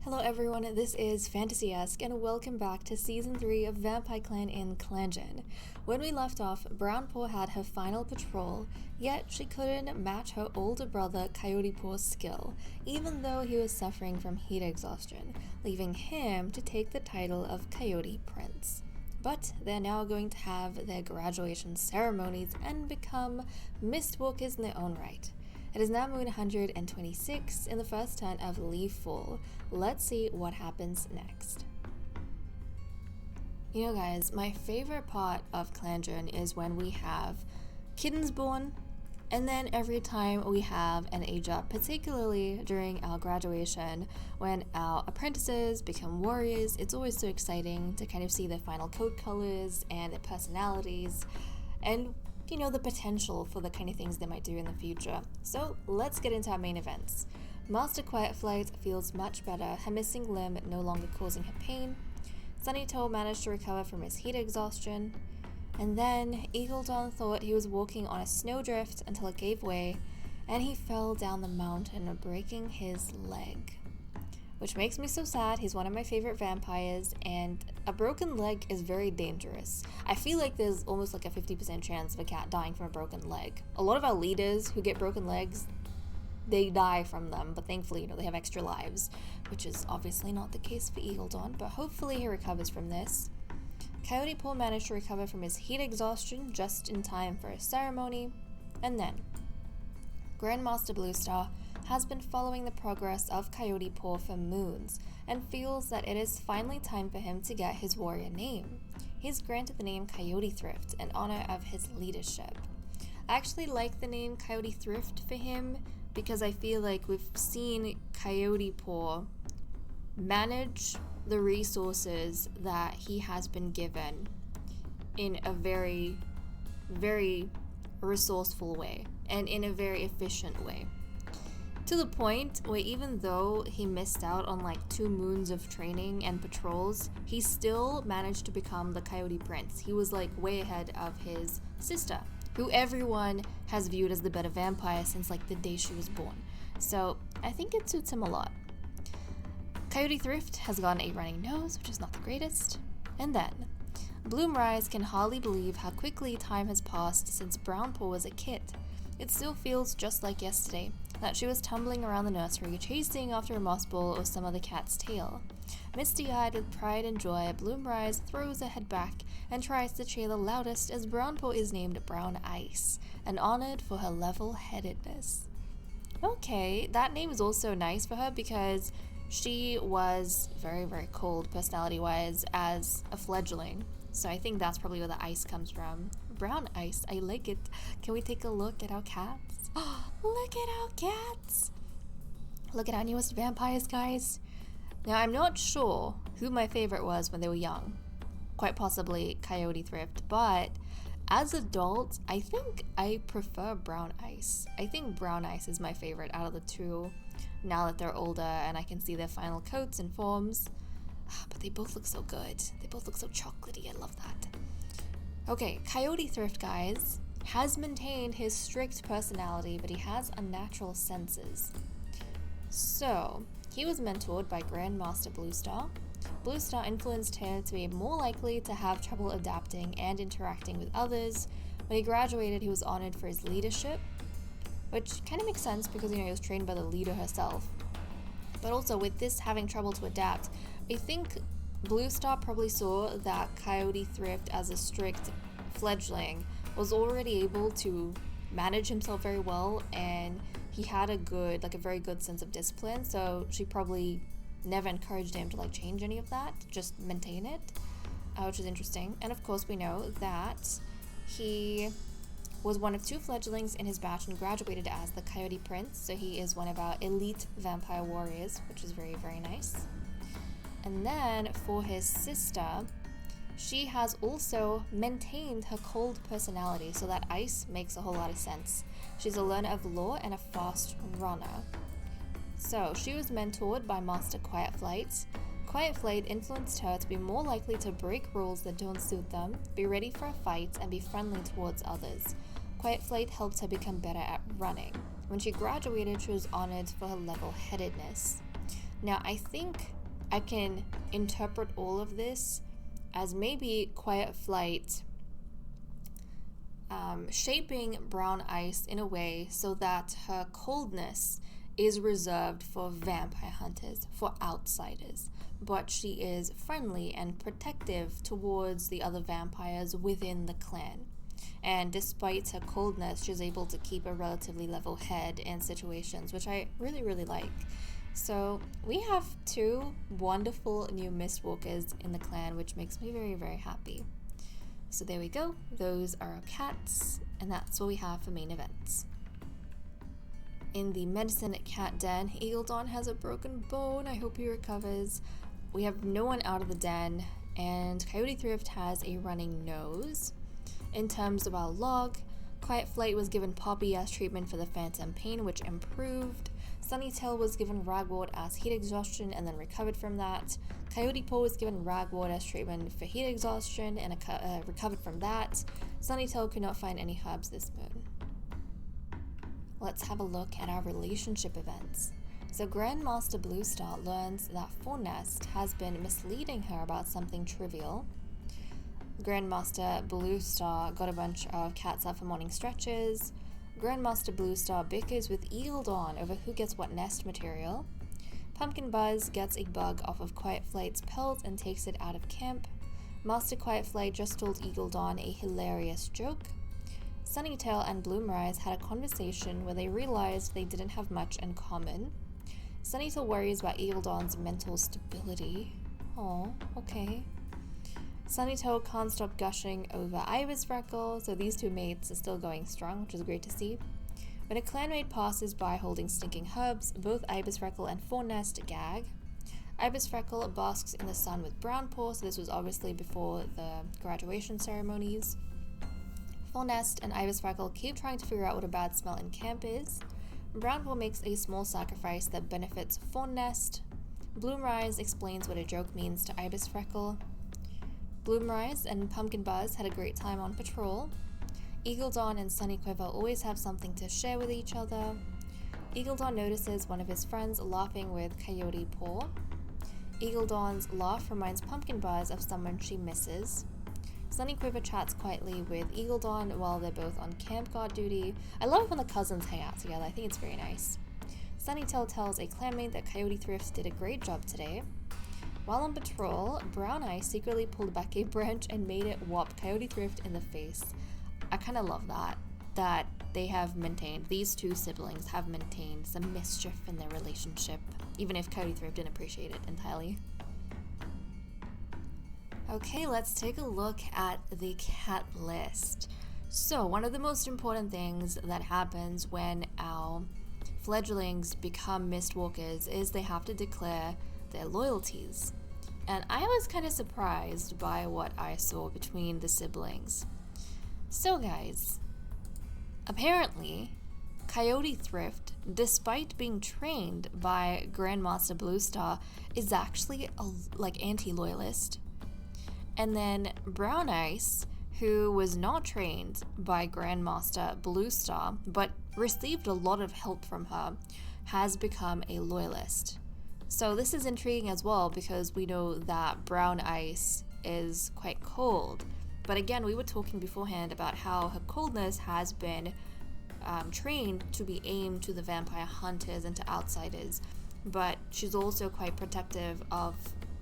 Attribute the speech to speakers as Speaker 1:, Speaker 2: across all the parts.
Speaker 1: Hello everyone, this is Fantasy-esque and welcome back to Season 3 of Vampyre Clan in ClanGen. When we left off, Brown Paw had her final patrol, yet she couldn't match her older brother Coyote Paw's skill, even though he was suffering from heat exhaustion, leaving him to take the title of Coyote Prince. But they're now going to have their graduation ceremonies and become Mistwalkers in their own right. It is now moon 126 in the first turn of Leaf Fall. Let's see what happens next. You know guys, my favorite part of ClanGen is when we have kittens born, and then every time we have an age up, particularly during our graduation, when our apprentices become warriors. It's always so exciting to kind of see their final coat colors and their personalities, and you know, the potential for the kind of things they might do in the future. So let's get into our main events. Master Quiet Flight feels much better, her missing limb no longer causing her pain. Sunny Toe managed to recover from his heat exhaustion. And then Eagle Dawn thought he was walking on a snowdrift until it gave way, and he fell down the mountain, breaking his leg. Which makes me so sad. He's one of my favorite vampires, and a broken leg is very dangerous. I feel like there's almost like a 50% chance of a cat dying from a broken leg. A lot of our leaders who get broken legs, they die from them, but thankfully, you know, they have extra lives, which is obviously not the case for Eagle Dawn, but hopefully he recovers from this. Coyote Paw managed to recover from his heat exhaustion just in time for a ceremony, and then Grandmaster Bluestar has been following the progress of Coyote Paw for moons, and feels that it is finally time for him to get his warrior name. He's granted the name Coyote Thrift in honor of his leadership. I actually like the name Coyote Thrift for him because I feel like we've seen Coyote Paw manage the resources that he has been given in a very, very resourceful way and in a very efficient way. To the point where even though he missed out on like 2 moons of training and patrols, he still managed to become the Coyote Prince. He was like way ahead of his sister, who everyone has viewed as the better vampire since like the day she was born. So I think it suits him a lot. Coyote Thrift has gotten a running nose, which is not the greatest. And then Bloomrise can hardly believe how quickly time has passed since Brown Paw was a kid. It still feels just like yesterday, that she was tumbling around the nursery, chasing after a moss ball or some other cat's tail. Misty-eyed with pride and joy, Bloomrise throws her head back and tries to cheer the loudest as Brown Paw is named Brown Ice, and honored for her level-headedness. Okay, that name is also nice for her because she was very, very cold personality-wise as a fledgling, so I think that's probably where the ice comes from. Brown Ice, I like it. Can we take a look at our cats? Oh, look at our cats! Look at our newest vampires, guys. Now, I'm not sure who my favorite was when they were young. Quite possibly Coyote Thrift, but as adults, I think I prefer Brown Ice. I think Brown Ice is my favorite out of the two, now that they're older and I can see their final coats and forms. But they both look so good. They both look so chocolatey. I love that. Okay, Coyote Thrift, guys, has maintained his strict personality, but he has unnatural senses. So, he was mentored by Grandmaster Bluestar. Bluestar influenced him to be more likely to have trouble adapting and interacting with others. When he graduated, he was honored for his leadership, which kind of makes sense because, you know, he was trained by the leader herself. But also, with this having trouble to adapt, I think Bluestar probably saw that Coyote Thrift, as a strict fledgling, was already able to manage himself very well, and he had a very good sense of discipline, so she probably never encouraged him to like change any of that, just maintain it, which is interesting. And of course we know that he was one of 2 fledglings in his batch and graduated as the Coyote Prince, so he is one of our elite vampire warriors, which is very, very nice. And then for his sister, she has also maintained her cold personality, so that ice makes a whole lot of sense. She's a learner of law and a fast runner. So she was mentored by Master Quiet Flight. Quiet Flight influenced her to be more likely to break rules that don't suit them, be ready for a fight, and be friendly towards others. Quiet Flight helped her become better at running. When she graduated, she was honored for her level-headedness. Now, I think I can interpret all of this as maybe Quiet Flight shaping Brown Ice in a way so that her coldness is reserved for vampire hunters, for outsiders, but she is friendly and protective towards the other vampires within the clan. And despite her coldness, she's able to keep a relatively level head in situations, which I really, really like. So we have 2 wonderful new Mistwalkers in the clan, which makes me very, very happy. So there we go. Those are our cats, and that's what we have for main events. In the medicine cat den, Eagledon has a broken bone. I hope he recovers. We have no one out of the den, and Coyote Thrift has a running nose. In terms of our log, Quiet Flight was given Poppy as treatment for the phantom pain, which improved. Sunnytail was given Ragwort as heat exhaustion and then recovered from that. Coyote Paw was given Ragwort as treatment for heat exhaustion and recovered from that. Sunnytail could not find any herbs this moon. Let's have a look at our relationship events. So Grandmaster Bluestar learns that Fornest has been misleading her about something trivial. Grandmaster Bluestar got a bunch of cats out for morning stretches. Grandmaster Bluestar bickers with Eagledon over who gets what nest material. Pumpkin Buzz gets a bug off of Quiet Flight's pelt and takes it out of camp. Master Quiet Flight just told Eagledon a hilarious joke. Sunnytail and Bloomrise had a conversation where they realized they didn't have much in common. Sunnytail worries about Eagledon's mental stability. Oh, okay. Sunnytail can't stop gushing over Ibis Freckle, so these 2 mates are still going strong, which is great to see. When a clanmate passes by holding stinking herbs, both Ibis Freckle and Fornest gag. Ibis Freckle basks in the sun with Brown Paw, so this was obviously before the graduation ceremonies. Fornest and Ibis Freckle keep trying to figure out what a bad smell in camp is. Brown Paw makes a small sacrifice that benefits Fornest. Bloomrise explains what a joke means to Ibis Freckle. Bloomrise and Pumpkin Buzz had a great time on patrol. Eagledon and Sunny Quiver always have something to share with each other. Eagledon notices one of his friends laughing with Coyote Paw. Eagledon's laugh reminds Pumpkin Buzz of someone she misses. Sunny Quiver chats quietly with Eagledon while they're both on camp guard duty. I love when the cousins hang out together. I think it's very nice. Sunnytail tells a clanmate that Coyote Thrift did a great job today. While on patrol, Brown Eye secretly pulled back a branch and made it whop Coyote Thrift in the face. I kind of love that they have maintained, these 2 siblings have maintained some mischief in their relationship, even if Coyote Thrift didn't appreciate it entirely. Okay, let's take a look at the cat list. So, one of the most important things that happens when our fledglings become Mistwalkers is they have to declare their loyalties. And I was kind of surprised by what I saw between the siblings. So guys, apparently Coyote Thrift, despite being trained by Grandmaster Bluestar, is actually anti-loyalist. And then Brown Ice, who was not trained by Grandmaster Bluestar, but received a lot of help from her, has become a loyalist. So this is intriguing as well because we know that Brown Ice is quite cold. But again, we were talking beforehand about how her coldness has been trained to be aimed to the vampire hunters and to outsiders. But she's also quite protective of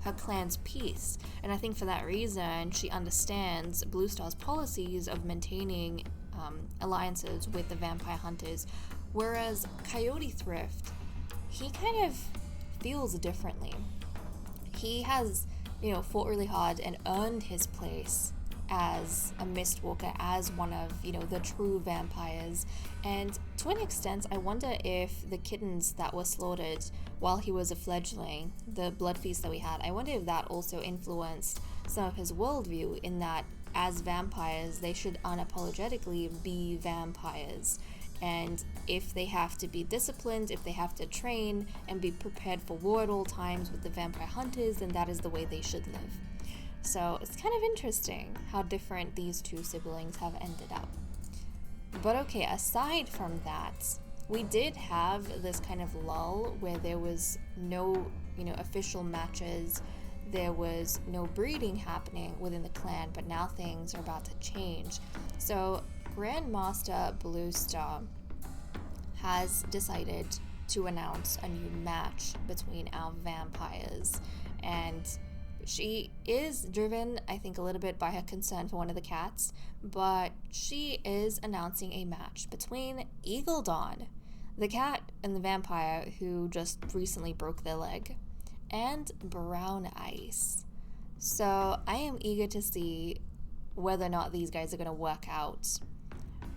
Speaker 1: her clan's peace. And I think for that reason, she understands Bluestar's policies of maintaining alliances with the vampire hunters. Whereas Coyote Thrift, he kind of feels differently. He has, fought really hard and earned his place as a Mistwalker, as one of, the true vampires. And to an extent, I wonder if the kittens that were slaughtered while he was a fledgling, the blood feast that we had, I wonder if that also influenced some of his worldview in that as vampires, they should unapologetically be vampires. And if they have to be disciplined, if they have to train and be prepared for war at all times with the vampire hunters, then that is the way they should live. So it's kind of interesting how different these 2 siblings have ended up. But okay, aside from that, we did have this kind of lull where there was no, official matches. There was no breeding happening within the clan, but now things are about to change. So Grandmaster Bluestar has decided to announce a new match between our vampires, and she is driven, I think, a little bit by her concern for one of the cats, but she is announcing a match between Eagle Dawn, the cat and the vampire who just recently broke their leg, and Brown Ice. So I am eager to see whether or not these guys are going to work out.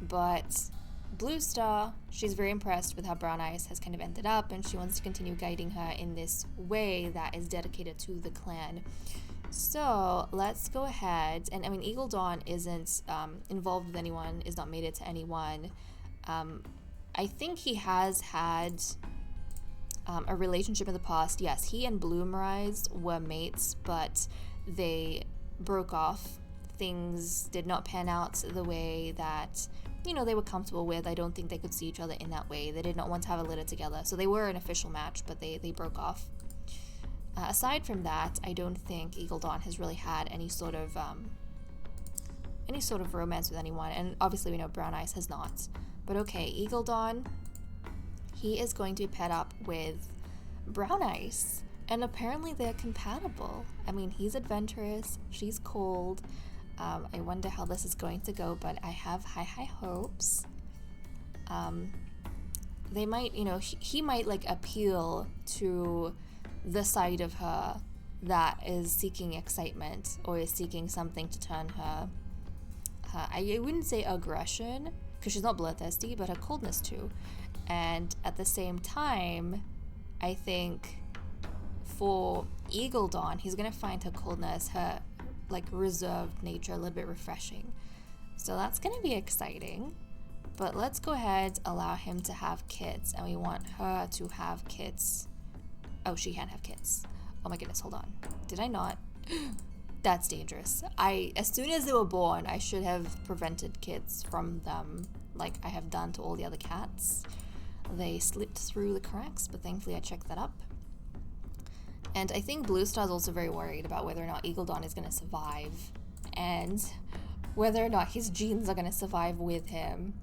Speaker 1: But Bluestar, she's very impressed with how Brown Ice has kind of ended up, and she wants to continue guiding her in this way that is dedicated to the clan. So let's go ahead, and I mean, Eagle Dawn isn't involved with anyone, is not mated to anyone. I think he has had a relationship in the past. Yes, he and Bloomrise were mates, but they broke off. Things did not pan out the way that they were comfortable with. I don't think they could see each other in that way. They did not want to have a litter together. So they were an official match, but they broke off. Aside from that, I don't think Eagle Dawn has really had any sort of romance with anyone. And obviously we know Brown Ice has not. But okay, Eagle Dawn, he is going to pet up with Brown Ice. And apparently they're compatible. I mean, he's adventurous, she's cold. I wonder how this is going to go, but I have high hopes. They might, he might like appeal to the side of her that is seeking excitement or is seeking something to turn her I wouldn't say aggression, because she's not bloodthirsty, but her coldness too. And at the same time, I think for Eagle Dawn, he's gonna find her coldness, her like reserved nature, a little bit refreshing. So that's gonna be exciting. But let's go ahead, allow him to have kids, and we want her to have kids. Oh, she can't have kids. Oh my goodness, hold on. Did I not? That's dangerous. As soon as they were born, I should have prevented kids from them, like I have done to all the other cats. They slipped through the cracks, but thankfully I checked that up. And I think Bluestar is also very worried about whether or not Eagle Dawn is going to survive, and whether or not his genes are going to survive with him.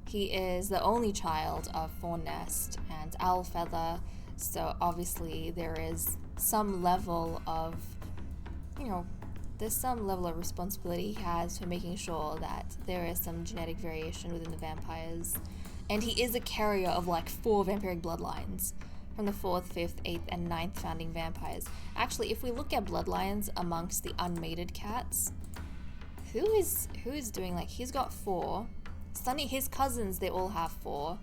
Speaker 1: He is the only child of Fawn Nest and Owl Feather, so obviously there is some level of, there's some level of responsibility he has for making sure that there is some genetic variation within the vampires. And he is a carrier of like 4 vampiric bloodlines from the 4th, 5th, 8th, and 9th founding vampires. Actually, if we look at bloodlines amongst the unmated cats, who is doing, like, he's got 4. Sunny, his cousins, they all have 4.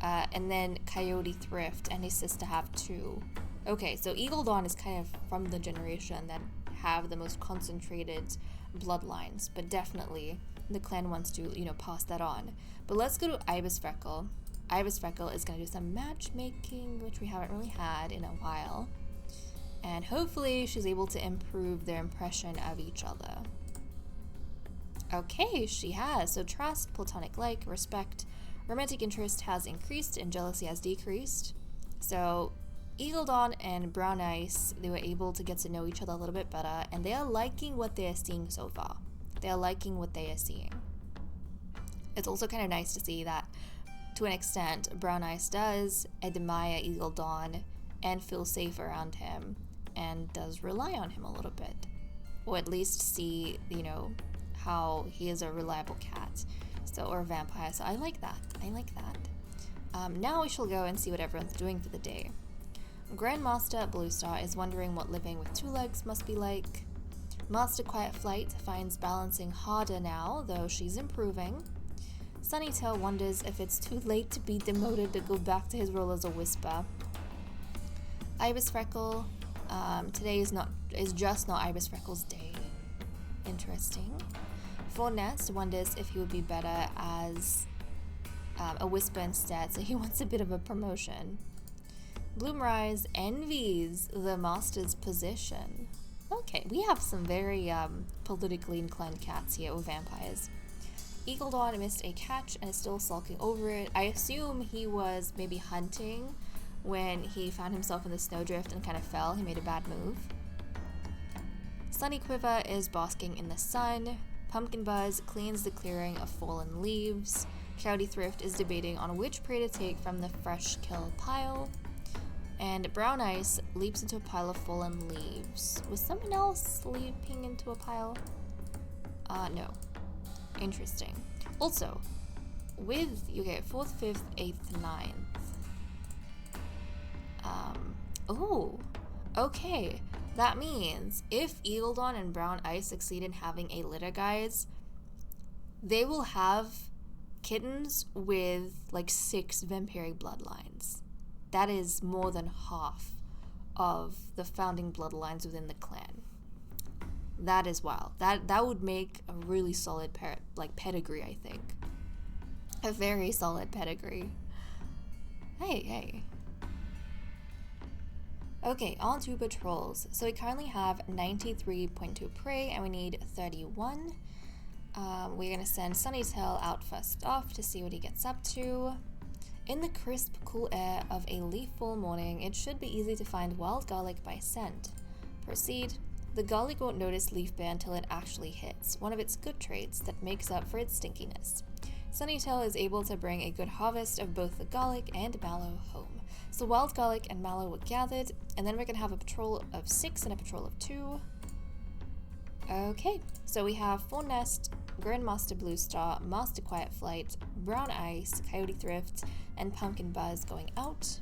Speaker 1: And then Coyote, Thrift, and his sister have 2. Okay, so Eagle Dawn is kind of from the generation that have the most concentrated bloodlines, but definitely the clan wants to, pass that on. But let's go to Ibis Freckle. Ibis Freckle is going to do some matchmaking, which we haven't really had in a while. And hopefully she's able to improve their impression of each other. Okay, she has. So trust, platonic like, respect, romantic interest has increased, and jealousy has decreased. So Eagle Dawn and Brown Ice, they were able to get to know each other a little bit better, and they are liking what they are seeing so far. They are liking what they are seeing. It's also kind of nice to see that, to an extent, Brown Ice does admire Eagle Dawn and feel safe around him, and does rely on him a little bit. Or at least see, how he is a reliable cat. Or a vampire, so I like that. Now we shall go and see what everyone's doing for the day. Grandmaster Bluestar is wondering what living with 2 legs must be like. Master Quiet Flight finds balancing harder now, though she's improving. Sunnytail wonders if it's too late to be demoted to go back to his role as a Whisper. Ibis Freckle, today is just not Ibis Freckle's day. Interesting. Fawn Nest wonders if he would be better as a Whisper instead, so he wants a bit of a promotion. Bloomrise envies the Master's position. Okay, we have some very politically inclined cats here with vampires. Eagle Dawn missed a catch and is still sulking over it. I assume he was maybe hunting when he found himself in the snowdrift and kind of fell. He made a bad move. Sunny Quiver is basking in the sun. Pumpkin Buzz cleans the clearing of fallen leaves. Coyote Thrift is debating on which prey to take from the fresh kill pile. And Brown Ice leaps into a pile of fallen leaves. Was someone else leaping into a pile? No. Interesting. Also, with, you get 4th, 5th, 8th, 9th. Oh, okay. That means if Eagle Dawn and Brown Ice succeed in having a litter, guys, they will have kittens with like 6 vampiric bloodlines. That is more than half of the founding bloodlines within the clan. That is wild. That would make a really solid pedigree, I think. A very solid pedigree. Hey. Okay, on to patrols. So we currently have 93.2 prey and we need 31. We're gonna send Sunnytail out first off to see what he gets up to. In the crisp, cool air of a leaf-full morning, it should be easy to find wild garlic by scent. Proceed. The garlic won't notice leaf bear until it actually hits, one of its good traits that makes up for its stinkiness. Sunnytail is able to bring a good harvest of both the garlic and mallow home. So wild garlic and mallow were gathered, and then we're gonna have a patrol of 6 and a patrol of 2. Okay, so we have Full Nest, Grandmaster Blue Star, Master Quiet Flight, Brown Ice, Coyote Thrift, and Pumpkin Buzz going out.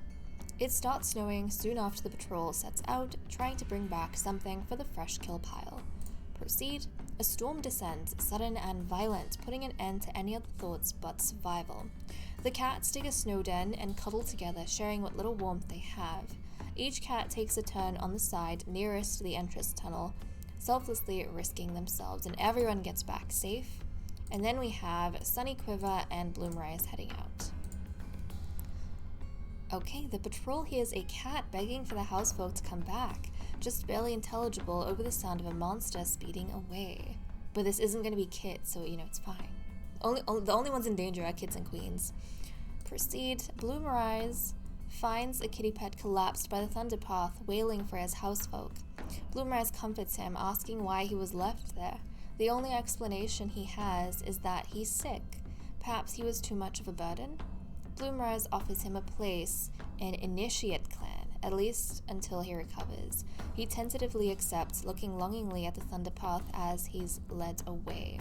Speaker 1: It starts snowing soon after the patrol sets out, trying to bring back something for the fresh kill pile. Proceed. A storm descends, sudden and violent, putting an end to any other thoughts but survival. The cats dig a snow den and cuddle together, sharing what little warmth they have. Each cat takes a turn on the side nearest to the entrance tunnel, selflessly risking themselves, and everyone gets back safe. And then we have Sunny Quiver and Bloomrise heading out. Okay, the patrol hears a cat begging for the housefolk to come back, just barely intelligible over the sound of a monster speeding away. But this isn't going to be Kit, so it's fine. The only ones in danger are Kits and Queens. Proceed. Bloomrise finds a kitty pet collapsed by the thunder path, wailing for his housefolk. Bloomrise comforts him, asking why he was left there. The only explanation he has is that he's sick. Perhaps he was too much of a burden? Bloomrise offers him a place in Initiate Clan, at least until he recovers. He tentatively accepts, looking longingly at the thunder path as he's led away.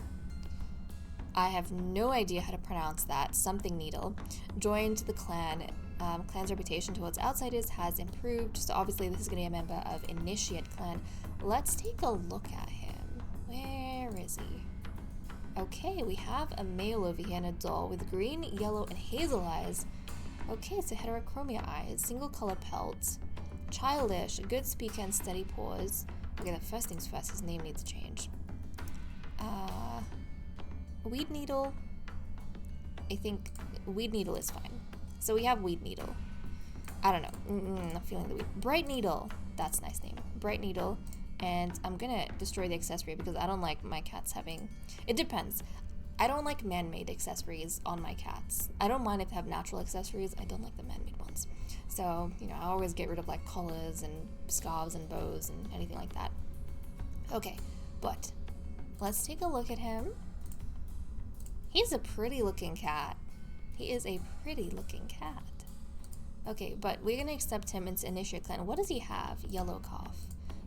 Speaker 1: I have no idea how to pronounce that. Something Needle. Joined the clan. Clan's reputation towards outsiders has improved, so obviously this is going to be a member of Initiate Clan. Let's take a look at him. Where is he? Okay, we have a male over here and a doll with green, yellow, and hazel eyes. Okay, so heterochromia eyes, single color pelt, childish, good speaker, and steady pause. Okay, the first things first, his name needs to change. Weed Needle. I think Weed Needle is fine. So we have Weed Needle. I don't know. I'm feeling the weed. Bright Needle. That's a nice name. Bright Needle. And I'm gonna destroy the accessory because I don't like my cats having... It depends. I don't like man-made accessories on my cats. I don't mind if they have natural accessories. I don't like the man-made ones. So, I always get rid of like collars and scarves and bows and anything like that. Okay, but let's take a look at him. He's a pretty looking cat. He is a pretty looking cat. Okay, but we're gonna accept him into Initiate Clan. What does he have? Yellow cough.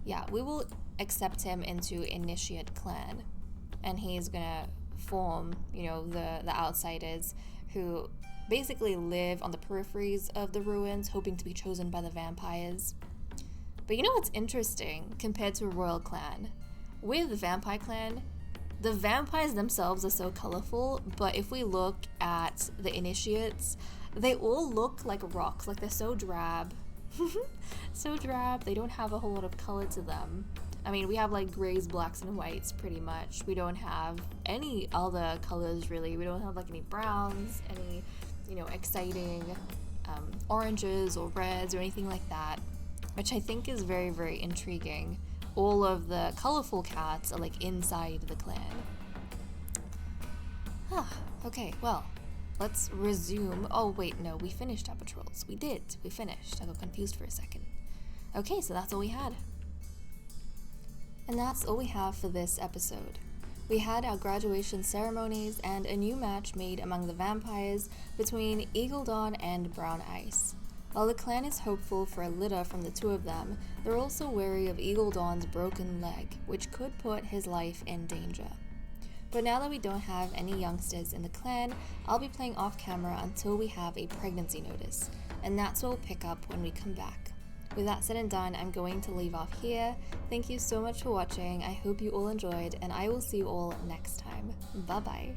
Speaker 1: Yeah, we will accept him into Initiate Clan. And he's gonna form, the outsiders who basically live on the peripheries of the ruins, hoping to be chosen by the vampires. But you know what's interesting compared to a royal clan? With the Vampyre Clan, the vampires themselves are so colorful, but if we look at the initiates, they all look like rocks. Like, they're so drab. So drab. They don't have a whole lot of color to them. I mean, we have like grays, blacks, and whites pretty much. We don't have any other colors really. We don't have like any browns, any, exciting oranges or reds or anything like that, which I think is very, very intriguing. All of the colorful cats are like inside the clan. Okay, well, let's resume. Oh, wait, no, we finished our patrols. We did. We finished. I got confused for a second. Okay, so that's all we had. And that's all we have for this episode. We had our graduation ceremonies and a new match made among the vampires between Eagle Dawn and Brown Ice. While the clan is hopeful for a litter from the two of them, they're also wary of Eagle Dawn's broken leg, which could put his life in danger. But now that we don't have any youngsters in the clan, I'll be playing off camera until we have a pregnancy notice, and that's what we'll pick up when we come back. With that said and done, I'm going to leave off here. Thank you so much for watching, I hope you all enjoyed, and I will see you all next time. Bye bye.